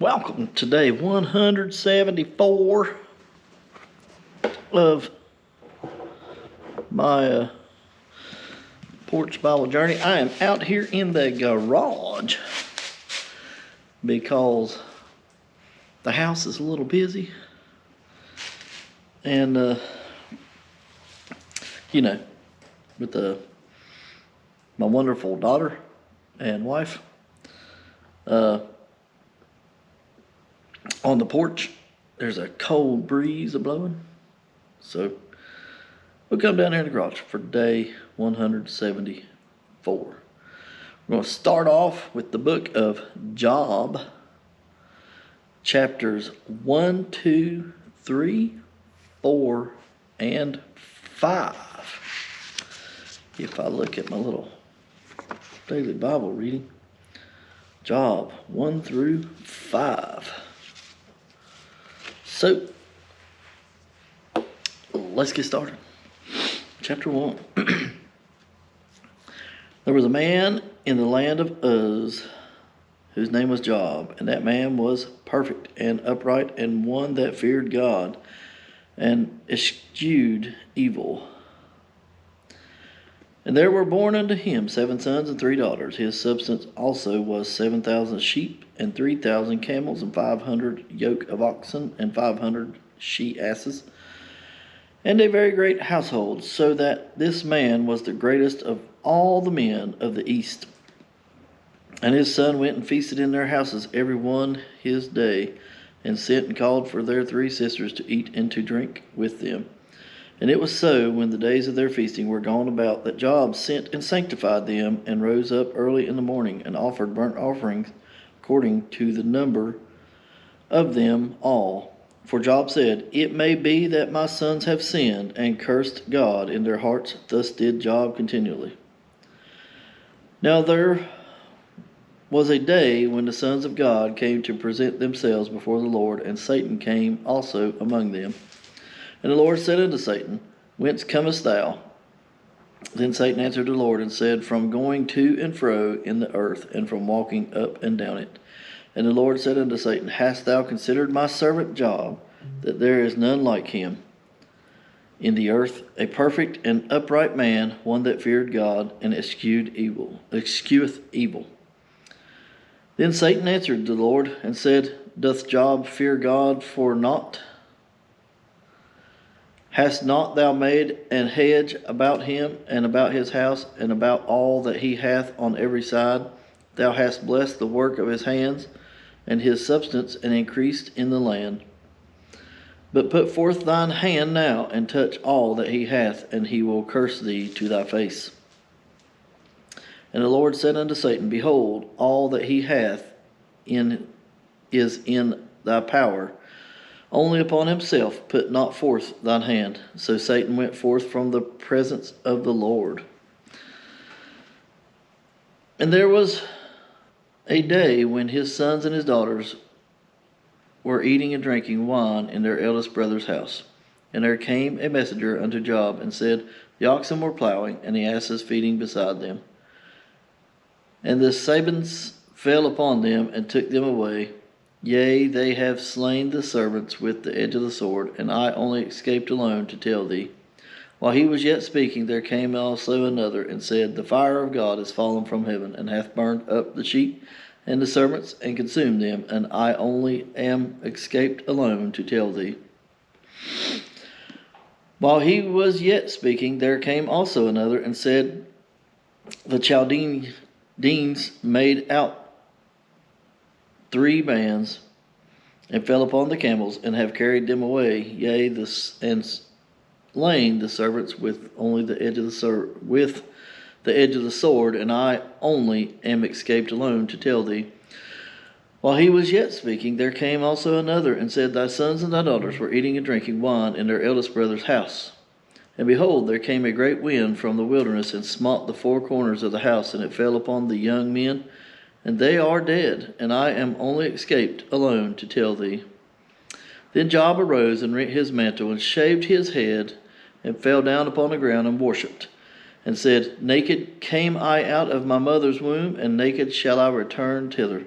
Welcome to day 174 of my Porch Bible journey. I am out here in the garage because the house is a little busy. And, with my wonderful daughter and wife, on the porch, there's a cold breeze a-blowing. So we'll come down here in the garage for day 174. We're going to start off with the book of Job, chapters 1, 2, 3, 4, and 5. If I look at my little daily Bible reading, Job 1 through 5. So, let's get started. Chapter 1. There was a man in the land of Uz whose name was Job, and that man was perfect and upright and one that feared God and eschewed evil. And there were born unto him 7 sons and 3 daughters. His substance also was 7,000 sheep and 3,000 camels and 500 yoke of oxen and 500 she-asses, and a very great household, so that this man was the greatest of all the men of the east. And his son went and feasted in their houses every one his day, and sent and called for their 3 sisters to eat and to drink with them. And it was so, when the days of their feasting were gone about, that Job sent and sanctified them, and rose up early in the morning, and offered burnt offerings according to the number of them all. For Job said, It may be that my sons have sinned, and cursed God in their hearts. Thus did Job continually. Now there was a day when the sons of God came to present themselves before the Lord, and Satan came also among them. And the Lord said unto Satan, Whence comest thou? Then Satan answered the Lord and said, From going to and fro in the earth, and from walking up and down it. And the Lord said unto Satan, Hast thou considered my servant Job, that there is none like him in the earth, a perfect and upright man, one that feared God, and escheweth evil? Then Satan answered the Lord and said, Doth Job fear God for naught? Hast not thou made an hedge about him, and about his house, and about all that he hath on every side? Thou hast blessed the work of his hands, and his substance, and increased in the land. But put forth thine hand now, and touch all that he hath, and he will curse thee to thy face. And the Lord said unto Satan, Behold, all that he hath is in thy power. Only upon himself put not forth thine hand. So Satan went forth from the presence of the Lord. And there was a day when his sons and his daughters were eating and drinking wine in their eldest brother's house. And there came a messenger unto Job, and said, The oxen were plowing, and the asses feeding beside them. And the Sabines fell upon them, and took them away. Yea, they have slain the servants with the edge of the sword, and I only escaped alone to tell thee. While he was yet speaking, there came also another, and said, The fire of God is fallen from heaven, and hath burned up the sheep and the servants, and consumed them, and I only am escaped alone to tell thee. While he was yet speaking, there came also another, and said, The Chaldeans made out 3 bands, and fell upon the camels, and have carried them away, yea, and slain the servants with only the edge of the sword, and I only am escaped alone to tell thee. While he was yet speaking, there came also another, and said, Thy sons and thy daughters were eating and drinking wine in their eldest brother's house. And behold, there came a great wind from the wilderness, and smote the 4 corners of the house, and it fell upon the young men, and they are dead, and I am only escaped alone to tell thee. Then Job arose and rent his mantle, and shaved his head, and fell down upon the ground and worshipped, and said, Naked came I out of my mother's womb, and naked shall I return thither.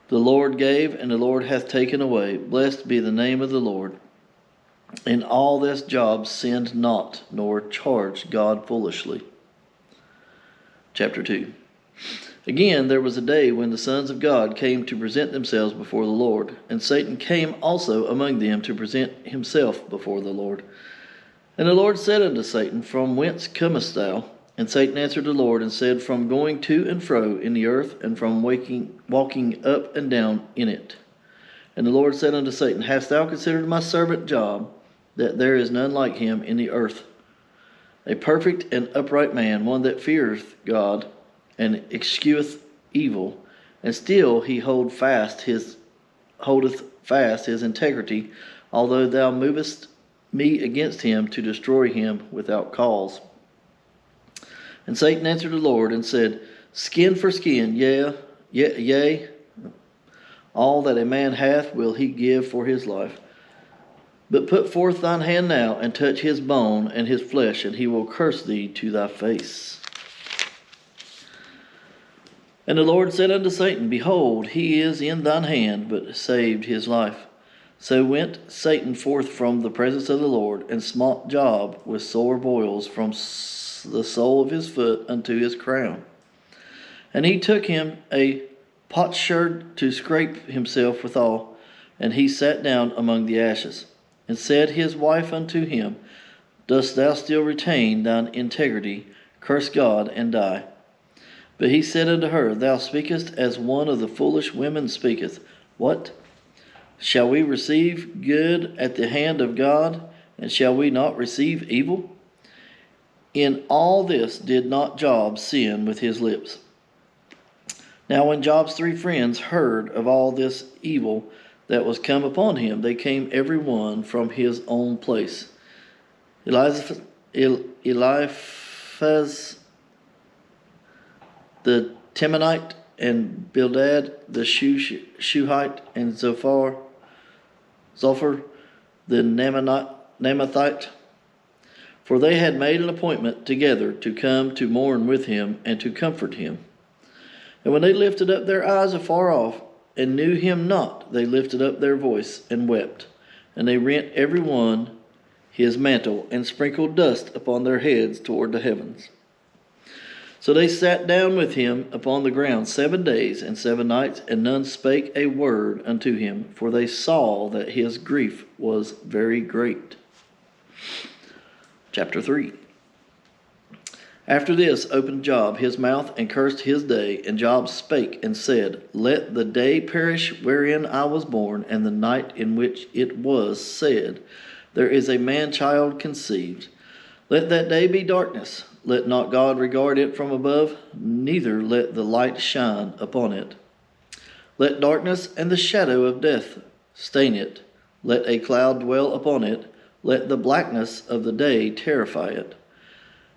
The Lord gave, and the Lord hath taken away. Blessed be the name of the Lord. In all this Job sinned not, nor charged God foolishly. Chapter 2. Again, there was a day when the sons of God came to present themselves before the Lord, and Satan came also among them to present himself before the Lord. And the Lord said unto Satan, From whence comest thou? And Satan answered the Lord and said, From going to and fro in the earth, and from walking up and down in it. And the Lord said unto Satan, Hast thou considered my servant Job, that there is none like him in the earth, a perfect and upright man, one that feareth God, and escheweth evil, and still he holdeth fast his integrity, although thou movest me against him to destroy him without cause. And Satan answered the Lord and said, Skin for skin, yea, all that a man hath will he give for his life. But put forth thine hand now, and touch his bone and his flesh, and he will curse thee to thy face. And the Lord said unto Satan, Behold, he is in thine hand, but saved his life. So went Satan forth from the presence of the Lord, and smote Job with sore boils from the sole of his foot unto his crown. And he took him a potsherd to scrape himself withal, and he sat down among the ashes. And said his wife unto him, Dost thou still retain thine integrity? Curse God and die. But he said unto her, Thou speakest as one of the foolish women speaketh. What? Shall we receive good at the hand of God, and shall we not receive evil? In all this did not Job sin with his lips. Now when Job's 3 friends heard of all this evil that was come upon him, they came every one from his own place. Eliphaz the Temanite, and Bildad the Shuhite, and Zophar the Namathite. For they had made an appointment together to come to mourn with him and to comfort him. And when they lifted up their eyes afar off, and knew him not, they lifted up their voice and wept. And they rent every one his mantle, and sprinkled dust upon their heads toward the heavens. So they sat down with him upon the ground 7 days and 7 nights, and none spake a word unto him, for they saw that his grief was very great. Chapter 3. After this opened Job his mouth and cursed his day, and Job spake and said, Let the day perish wherein I was born, and the night in which it was said, There is a man-child conceived. Let that day be darkness. Let not God regard it from above, neither let the light shine upon it. Let darkness and the shadow of death stain it. Let a cloud dwell upon it. Let the blackness of the day terrify it.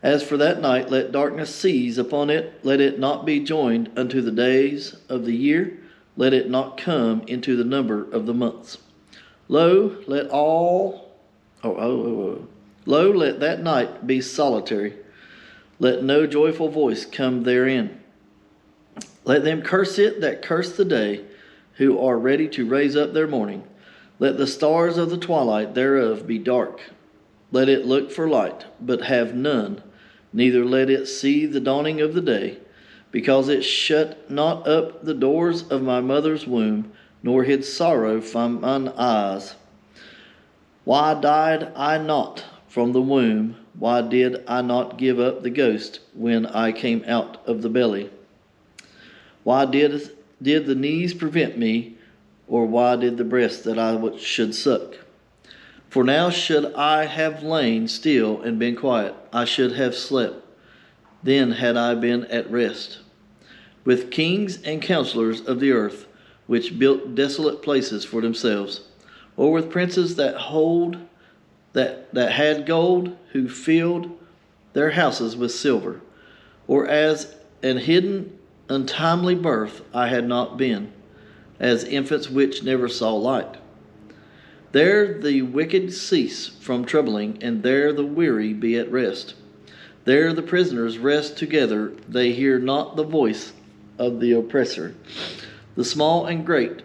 As for that night, let darkness seize upon it. Let it not be joined unto the days of the year. Let it not come into the number of the months. Lo, let that night be solitary. Let no joyful voice come therein. Let them curse it that curse the day, who are ready to raise up their mourning. Let the stars of the twilight thereof be dark. Let it look for light, but have none. Neither let it see the dawning of the day, because it shut not up the doors of my mother's womb, nor hid sorrow from mine eyes. Why died I not from the womb? Why did I not give up the ghost when I came out of the belly? Why did the knees prevent me, or why did the breast that I should suck? For now should I have lain still and been quiet, I should have slept. Then had I been at rest. With kings and counselors of the earth, which built desolate places for themselves, or with princes that had gold, who filled their houses with silver, or as an hidden untimely birth I had not been, as infants which never saw light. There the wicked cease from troubling, and there the weary be at rest. There the prisoners rest together, they hear not the voice of the oppressor. The small and great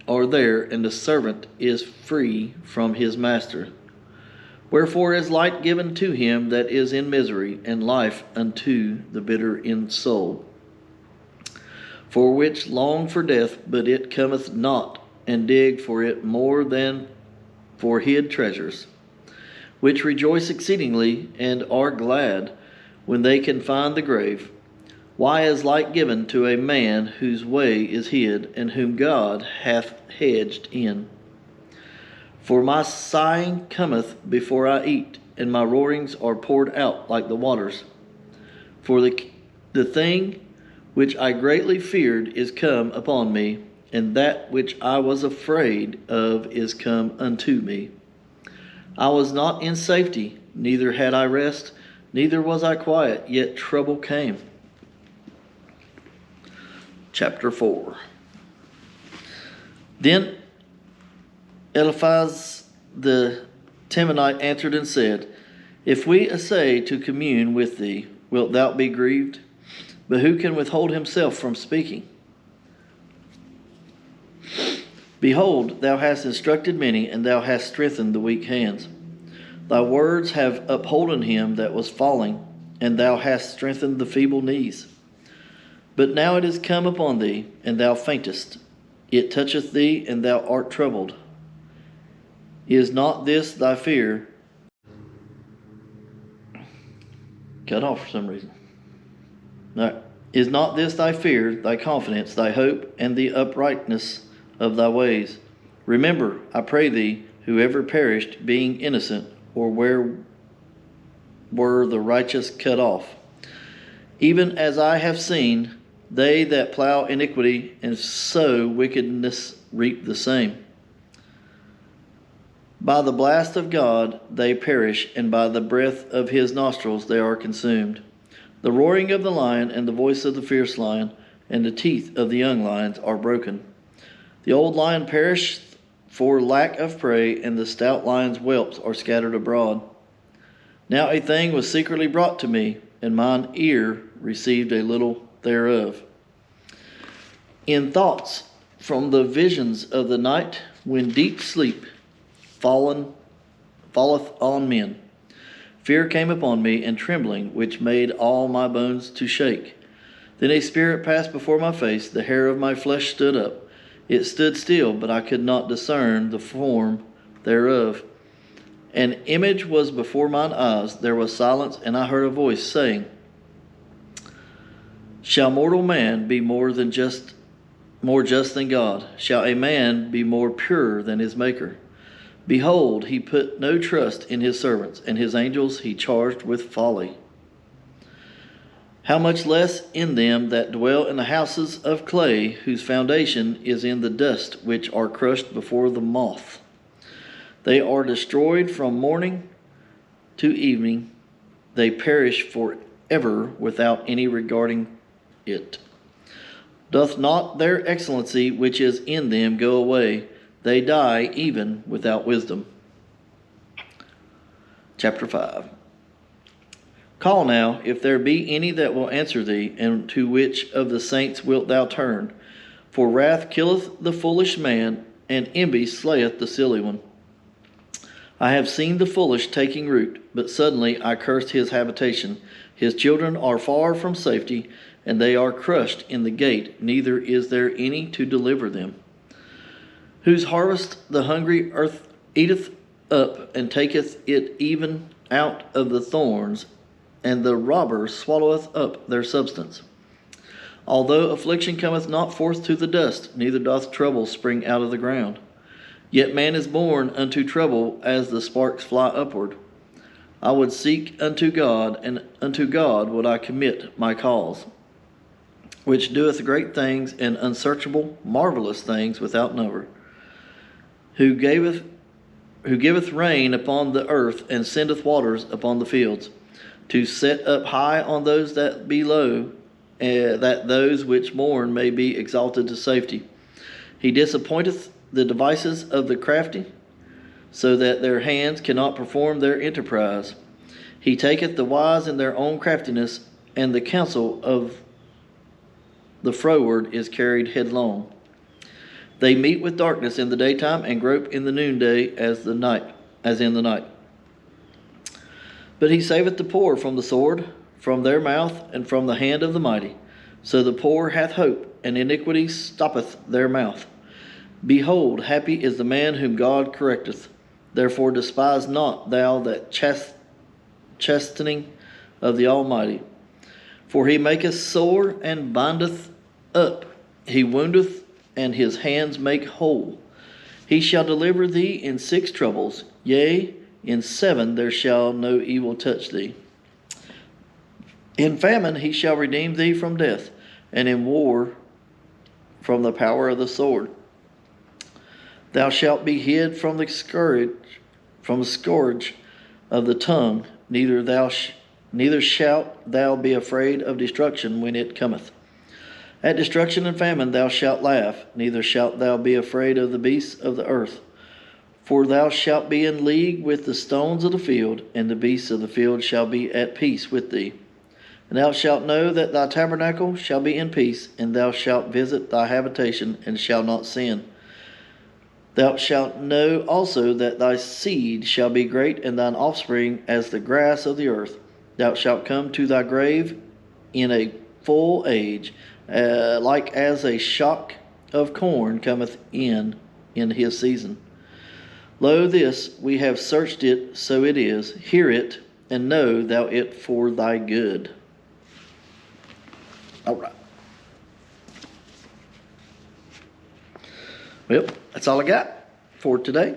are there, and the servant is free from his master. Wherefore is light given to him that is in misery, and life unto the bitter in soul. For which long for death, but it cometh not, and dig for it more than for hid treasures, which rejoice exceedingly, and are glad when they can find the grave. Why is light given to a man whose way is hid, and whom God hath hedged in? For my sighing cometh before I eat, and my roarings are poured out like the waters. For the thing which I greatly feared is come upon me, and that which I was afraid of is come unto me. I was not in safety, neither had I rest, neither was I quiet, yet trouble came. Chapter 4. Then Eliphaz the Temanite answered and said, If we essay to commune with thee, wilt thou be grieved? But who can withhold himself from speaking? Behold, thou hast instructed many, and thou hast strengthened the weak hands. Thy words have upholden him that was falling, and thou hast strengthened the feeble knees. But now it is come upon thee, and thou faintest. It toucheth thee, and thou art troubled. Is not this thy fear? Cut off for some reason. No. Is not this thy fear, thy confidence, thy hope, and the uprightness of thy ways? Remember, I pray thee, whoever perished, being innocent, or where were the righteous cut off? Even as I have seen, they that plow iniquity and sow wickedness reap the same. By the blast of God they perish, and by the breath of his nostrils they are consumed. The roaring of the lion, and the voice of the fierce lion, and the teeth of the young lions are broken. The old lion perished for lack of prey, and the stout lion's whelps are scattered abroad. Now a thing was secretly brought to me, and mine ear received a little thereof. In thoughts from the visions of the night, when deep sleep falleth on men, fear came upon me, and trembling, which made all my bones to shake. Then a spirit passed before my face, the hair of my flesh stood up. It stood still, but I could not discern the form thereof. An image was before mine eyes, there was silence, and I heard a voice saying, Shall mortal man be more just than God? Shall a man be more pure than his Maker? Behold, he put no trust in his servants, and his angels he charged with folly. How much less in them that dwell in the houses of clay, whose foundation is in the dust, which are crushed before the moth. They are destroyed from morning to evening. They perish forever without any regarding it. Doth not their excellency which is in them go away? They die even without wisdom. Chapter 5. Call now, if there be any that will answer thee, and to which of the saints wilt thou turn? For wrath killeth the foolish man, and envy slayeth the silly one. I have seen the foolish taking root, but suddenly I cursed his habitation. His children are far from safety, and they are crushed in the gate, neither is there any to deliver them. Whose harvest the hungry earth eateth up, and taketh it even out of the thorns, and the robber swalloweth up their substance. Although affliction cometh not forth to the dust, neither doth trouble spring out of the ground. Yet man is born unto trouble as the sparks fly upward. I would seek unto God, and unto God would I commit my cause, which doeth great things and unsearchable, marvelous things without number. Who giveth rain upon the earth, and sendeth waters upon the fields, to set up high on those that be low, that those which mourn may be exalted to safety. He disappointeth the devices of the crafty, so that their hands cannot perform their enterprise. He taketh the wise in their own craftiness, and the counsel of the froward is carried headlong. They meet with darkness in the daytime and grope in the noonday as in the night. But he saveth the poor from the sword, from their mouth, and from the hand of the mighty. So the poor hath hope, and iniquity stoppeth their mouth. Behold, happy is the man whom God correcteth. Therefore despise not thou that chastening of the Almighty. For he maketh sore and bindeth up. He woundeth, and his hands make whole. He shall deliver thee in 6 troubles. Yea, in 7 there shall no evil touch thee. In famine he shall redeem thee from death, and in war from the power of the sword. Thou shalt be hid from the scourge of the tongue, neither shalt thou be afraid of destruction when it cometh. At destruction and famine thou shalt laugh, neither shalt thou be afraid of the beasts of the earth. For thou shalt be in league with the stones of the field, and the beasts of the field shall be at peace with thee. And thou shalt know that thy tabernacle shall be in peace, and thou shalt visit thy habitation, and shalt not sin. Thou shalt know also that thy seed shall be great, and thine offspring as the grass of the earth. Thou shalt come to thy grave in a full age, like as a shock of corn cometh in his season. Lo, this we have searched it, so it is. Hear it, and know thou it for thy good. All right. Well, that's all I got for today.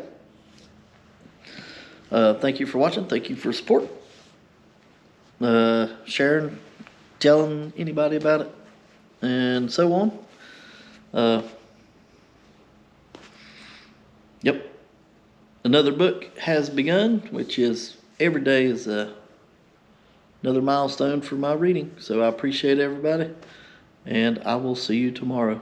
Thank you for watching. Thank you for support. Sharing, telling anybody about it, and so on. Yep. Another book has begun, which is every day is another milestone for my reading. So I appreciate everybody, and I will see you tomorrow.